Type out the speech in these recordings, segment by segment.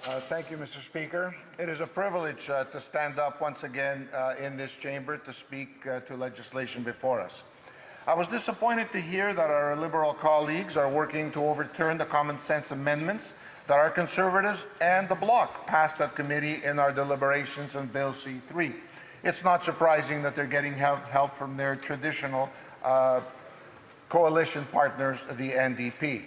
Thank you, Mr. Speaker. It is a privilege to stand up once again in this chamber to speak to legislation before us. I was disappointed to hear that our Liberal colleagues are working to overturn the common sense amendments that our Conservatives and the Bloc passed at committee in our deliberations on Bill C-3. It's not surprising that they're getting help from their traditional coalition partners, the NDP.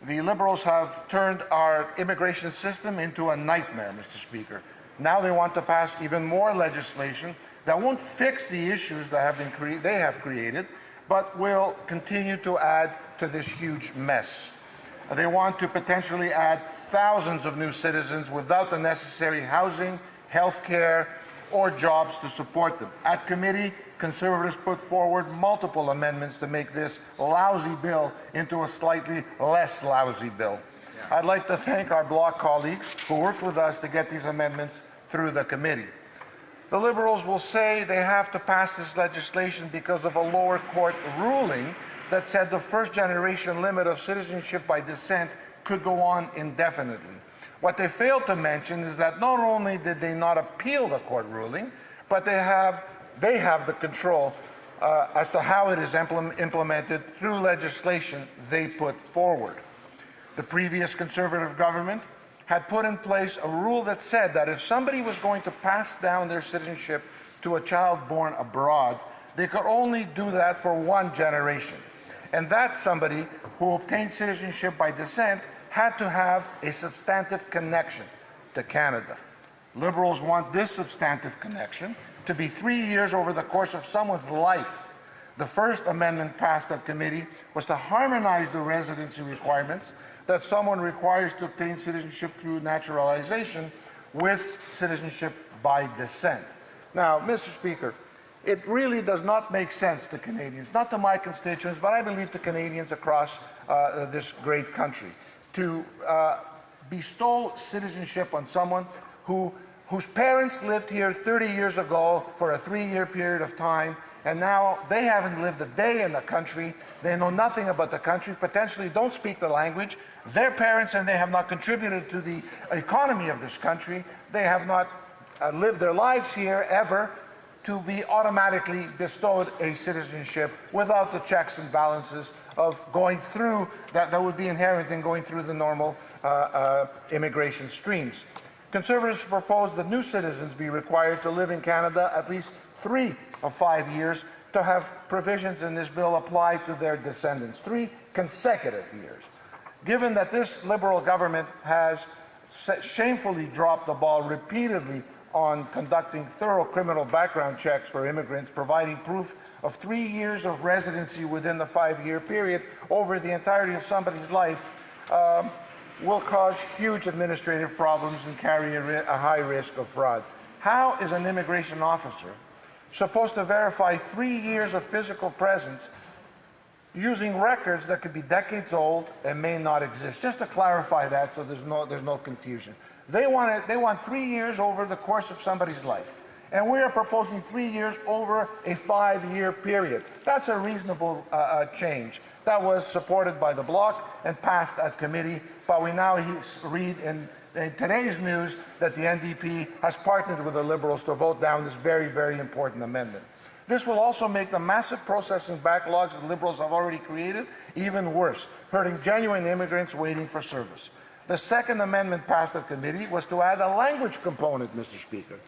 The Liberals have turned our immigration system into a nightmare, Mr. Speaker. Now they want to pass even more legislation that won't fix the issues that they have created, but will continue to add to this huge mess. They want to potentially add thousands of new citizens without the necessary housing, health care, or jobs to support them. At committee, Conservatives put forward multiple amendments to make this lousy bill into a slightly less lousy bill. I'd like to thank our Bloc colleagues who worked with us to get these amendments through the committee. The Liberals will say they have to pass this legislation because of a lower court ruling that said the first-generation limit of citizenship by descent could go on indefinitely. What they failed to mention is that not only did they not appeal the court ruling, but they have the control as to how it is implemented through legislation they put forward. The previous Conservative government had put in place a rule that said that if somebody was going to pass down their citizenship to a child born abroad, they could only do that for one generation. And that somebody who obtained citizenship by descent had to have a substantive connection to Canada. Liberals want this substantive connection to be 3 years over the course of someone's life. The first amendment passed at committee was to harmonize the residency requirements that someone requires to obtain citizenship through naturalization with citizenship by descent. Now, Mr. Speaker, it really does not make sense to Canadians, not to my constituents, but I believe to Canadians across this great country, to bestow citizenship on someone whose parents lived here 30 years ago for a 3-year period of time, and now they haven't lived a day in the country, they know nothing about the country, potentially don't speak the language, their parents and they have not contributed to the economy of this country, they have not lived their lives here ever, to be automatically bestowed a citizenship without the checks and balances of going through, that would be inherent in going through the normal immigration streams. Conservatives propose that new citizens be required to live in Canada at least 3 of 5 years to have provisions in this bill apply to their descendants, 3 consecutive years. Given that this Liberal government has shamefully dropped the ball repeatedly on conducting thorough criminal background checks for immigrants, providing proof of 3 years of residency within the 5-year period over the entirety of somebody's life, will cause huge administrative problems and carry a high risk of fraud. How is an immigration officer supposed to verify 3 years of physical presence using records that could be decades old and may not exist? Just to clarify that so there's no confusion. They want 3 years over the course of somebody's life. And we are proposing 3 years over a 5-year period. That's a reasonable change. That was supported by the Bloc and passed at committee, but we now read in today's news that the NDP has partnered with the Liberals to vote down this very, very important amendment. This will also make the massive processing backlogs the Liberals have already created even worse, hurting genuine immigrants waiting for service. The second amendment passed at committee was to add a language component, Mr. Speaker.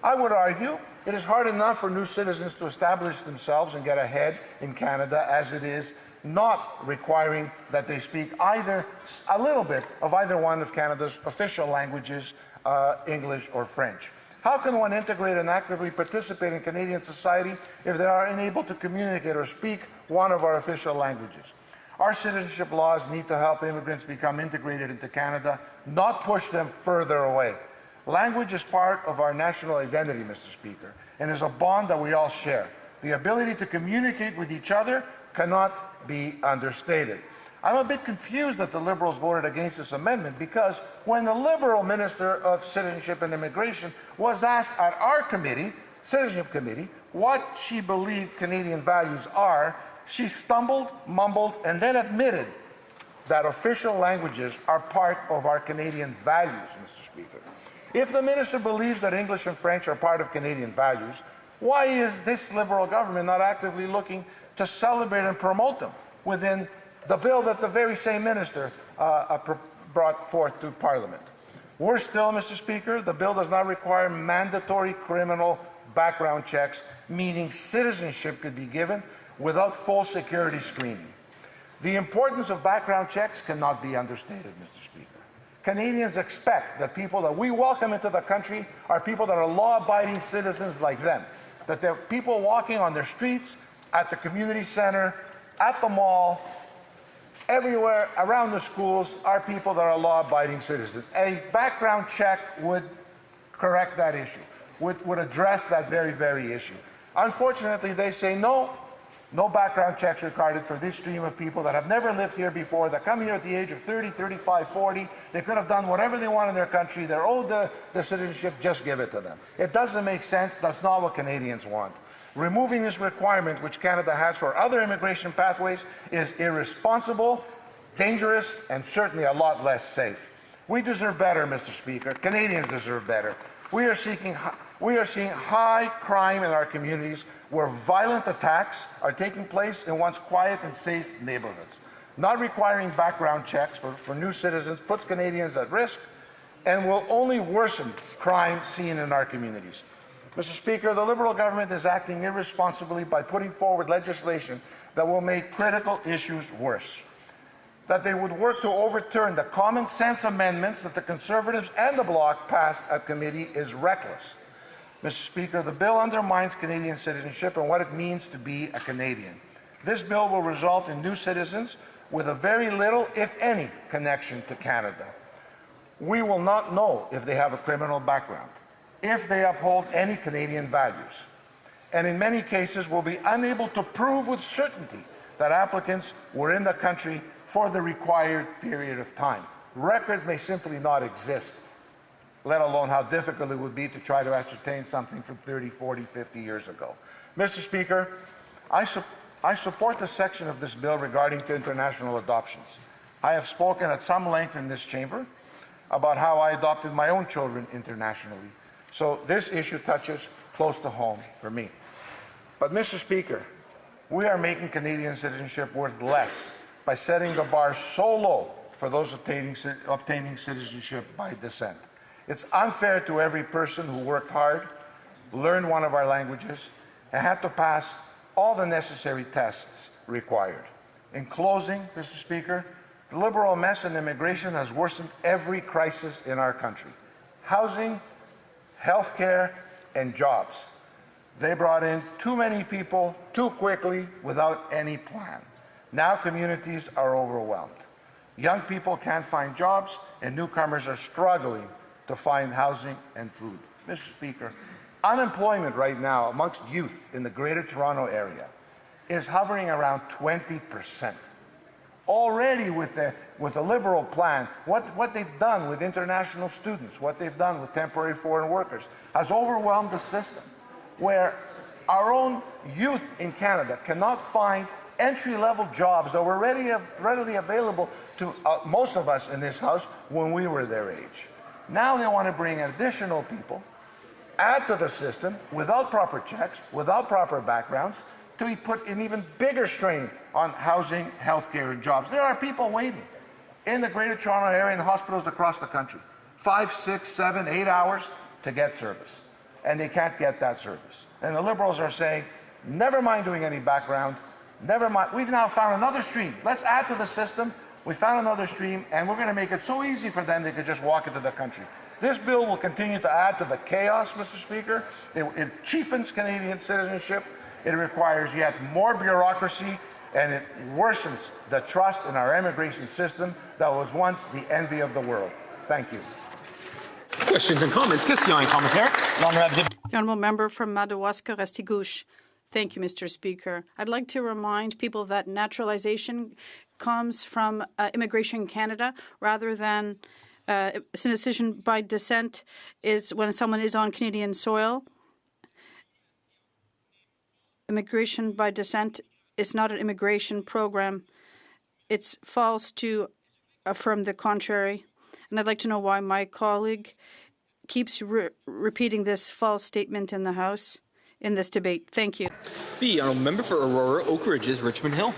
I would argue it is hard enough for new citizens to establish themselves and get ahead in Canada as it is not requiring that they speak either a little bit of either one of Canada's official languages, English or French. How can one integrate and actively participate in Canadian society if they are unable to communicate or speak one of our official languages? Our citizenship laws need to help immigrants become integrated into Canada, not push them further away. Language is part of our national identity, Mr. Speaker, and is a bond that we all share. The ability to communicate with each other cannot be understated. I'm a bit confused that the Liberals voted against this amendment because when the Liberal Minister of Citizenship and Immigration was asked at our committee, Citizenship Committee, what she believed Canadian values are, she stumbled, mumbled, and then admitted that official languages are part of our Canadian values, Mr. Speaker. Speaker. If the minister believes that English and French are part of Canadian values, why is this Liberal government not actively looking to celebrate and promote them within the bill that the very same minister brought forth to Parliament? Worse still, Mr. Speaker, the bill does not require mandatory criminal background checks, meaning citizenship could be given without full security screening. The importance of background checks cannot be understated, Mr. Speaker. Canadians expect that people that we welcome into the country are people that are law-abiding citizens like them, that they're people walking on their streets, at the community center, at the mall, everywhere around the schools are people that are law-abiding citizens. A background check would correct that issue, would address that very, very issue. Unfortunately, they say no background checks required for this stream of people that have never lived here before, that come here at the age of 30, 35, 40. They could have done whatever they want in their country. They're owed the citizenship, just give it to them. It doesn't make sense. That's not what Canadians want. Removing this requirement, which Canada has for other immigration pathways, is irresponsible, dangerous, and certainly a lot less safe. We deserve better, Mr. Speaker. Canadians deserve better. We are seeing high crime in our communities where violent attacks are taking place in once quiet and safe neighborhoods. Not requiring background checks for new citizens puts Canadians at risk and will only worsen crime seen in our communities. Mr. Speaker, the Liberal government is acting irresponsibly by putting forward legislation that will make critical issues worse. That they would work to overturn the common sense amendments that the Conservatives and the Bloc passed at committee is reckless. Mr. Speaker, the bill undermines Canadian citizenship and what it means to be a Canadian. This bill will result in new citizens with a very little, if any, connection to Canada. We will not know if they have a criminal background, if they uphold any Canadian values, and in many cases will be unable to prove with certainty that applicants were in the country for the required period of time. Records may simply not exist, let alone how difficult it would be to try to ascertain something from 30, 40, 50 years ago. Mr. Speaker, I support the section of this bill regarding to international adoptions. I have spoken at some length in this chamber about how I adopted my own children internationally. So this issue touches close to home for me. But Mr. Speaker, we are making Canadian citizenship worth less by setting the bar so low for those obtaining citizenship by descent. It's unfair to every person who worked hard, learned one of our languages, and had to pass all the necessary tests required. In closing, Mr. Speaker, the Liberal mess in immigration has worsened every crisis in our country. Housing, healthcare, and jobs. They brought in too many people too quickly without any plan. Now communities are overwhelmed. Young people can't find jobs, and newcomers are struggling to find housing and food. Mr. Speaker, unemployment right now amongst youth in the Greater Toronto Area is hovering around 20%. Already with the Liberal plan, what they've done with international students, what they've done with temporary foreign workers, has overwhelmed the system, where our own youth in Canada cannot find entry-level jobs that were readily available to most of us in this House when we were their age. Now they want to bring additional people, add to the system without proper checks, without proper backgrounds, to put an even bigger strain on housing, healthcare, and jobs. There are people waiting in the Greater Toronto Area and hospitals across the country, 5, 6, 7, 8 hours to get service, and they can't get that service. And the Liberals are saying, never mind doing any background, never mind. We've now found another stream. Let's add to the system. We found another stream, and we're going to make it so easy for them they could just walk into the country. This bill will continue to add to the chaos, Mr. Speaker. It cheapens Canadian citizenship. It requires yet more bureaucracy, and it worsens the trust in our immigration system that was once the envy of the world. Thank you. Questions and comments. Question and commentaire. The honourable member from Madawaska, Restigouche. Thank you, Mr. Speaker. I'd like to remind people that naturalization comes from immigration in Canada rather than citizenship by descent is when someone is on Canadian soil. Immigration by descent is not an immigration program. It's false to affirm the contrary. And I'd like to know why my colleague keeps repeating this false statement in the House in this debate. Thank you. The honourable member for Aurora Oak Ridges, Richmond Hill.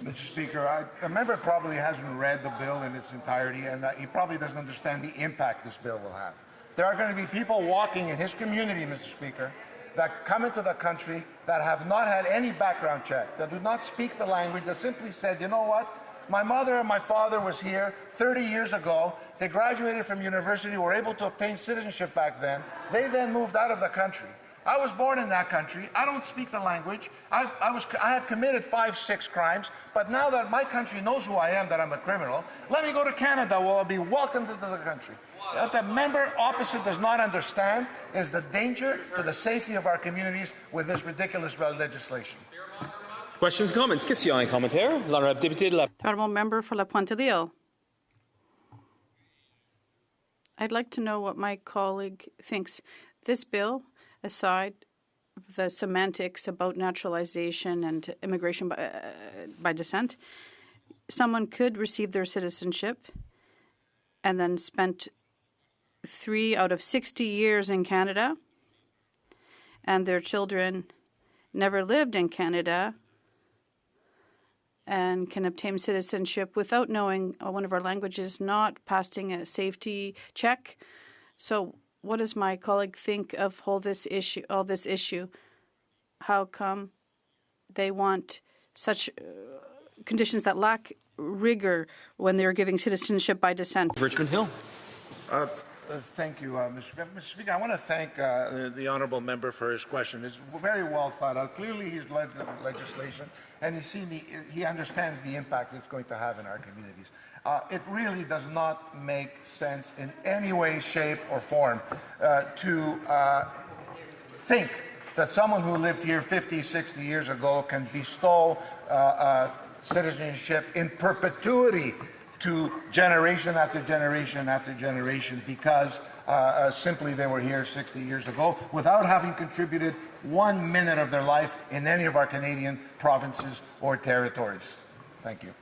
Mr. Speaker, the member probably hasn't read the bill in its entirety, and he probably doesn't understand the impact this bill will have. There are going to be people walking in his community, Mr. Speaker, that come into the country that have not had any background check, that do not speak the language, that simply said, you know what, my mother and my father was here 30 years ago. They graduated from university, were able to obtain citizenship back then. They then moved out of the country. I was born in that country. I don't speak the language. I had committed 5, 6 crimes, but now that my country knows who I am, that I'm a criminal, let me go to Canada where I'll be welcomed into the country. What the member opposite does not understand is the danger to the safety of our communities with this ridiculous legislation. Questions, comments? Qu'est-ce qu'il y a un commentaire? L'honorable député de la... The honourable member for La Pointe-à-L'Île. I'd like to know what my colleague thinks. This bill, aside the semantics about naturalization and immigration by descent, someone could receive their citizenship and then spent 3 out of 60 years in Canada, and their children never lived in Canada and can obtain citizenship without knowing one of our languages, not passing a safety check. So what does my colleague think of all this issue? How come they want such conditions that lack rigor when they're giving citizenship by descent? Richmond Hill. Thank you, Mr. Speaker. I want to thank the honourable member for his question. It's very well thought out. Clearly, he's led the legislation, and he understands the impact it's going to have in our communities. It really does not make sense in any way, shape, or form to think that someone who lived here 50, 60 years ago can bestow citizenship in perpetuity to generation after generation after generation because simply they were here 60 years ago without having contributed 1 minute of their life in any of our Canadian provinces or territories. Thank you.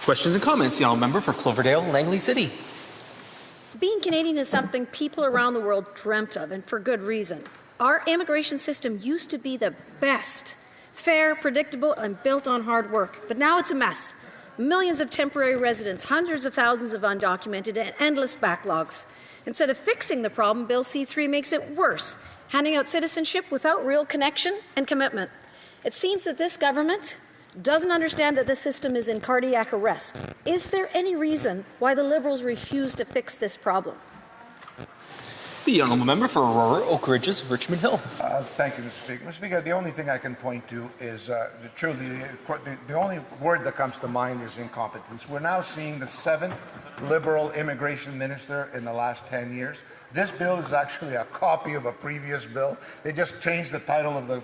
Questions and comments? The honourable member for Cloverdale, Langley City. Being Canadian is something people around the world dreamt of, and for good reason. Our immigration system used to be the best, fair, predictable, and built on hard work, but now it's a mess. Millions of temporary residents, hundreds of thousands of undocumented, and endless backlogs. Instead of fixing the problem, Bill C-3 makes it worse, handing out citizenship without real connection and commitment. It seems that this government doesn't understand that the system is in cardiac arrest. Is there any reason why the Liberals refuse to fix this problem? The honourable member for Aurora Oak Ridges, Richmond Hill. Thank you, Mr. Speaker. Mr. Speaker, the only thing I can point to is truly the only word that comes to mind is incompetence. We're now seeing the 7th Liberal immigration minister in the last 10 years. This bill is actually a copy of a previous bill. They just changed the title of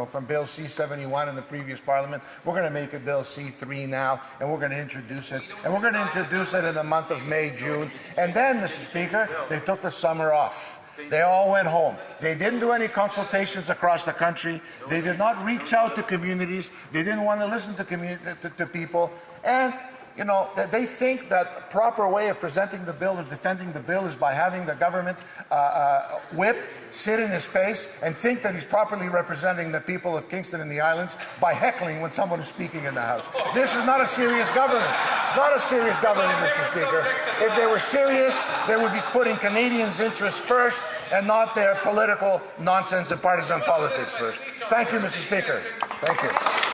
from Bill C-71 in the previous Parliament. We're going to make it Bill C-3 now, and we're going to introduce it. And we're going to introduce it in the month of May, June. And then, Mr. Speaker, they took the summer off. They all went home. They didn't do any consultations across the country. They did not reach out to communities. They didn't want to listen to people. And you know, they think that the proper way of presenting the bill or defending the bill is by having the government whip sit in his space and think that he's properly representing the people of Kingston and the islands by heckling when someone is speaking in the House. This is not a serious government. Not a serious government, Mr. Speaker. If they were serious, they would be putting Canadians' interests first and not their political nonsense and partisan politics first. Thank you, Mr. Speaker. Thank you.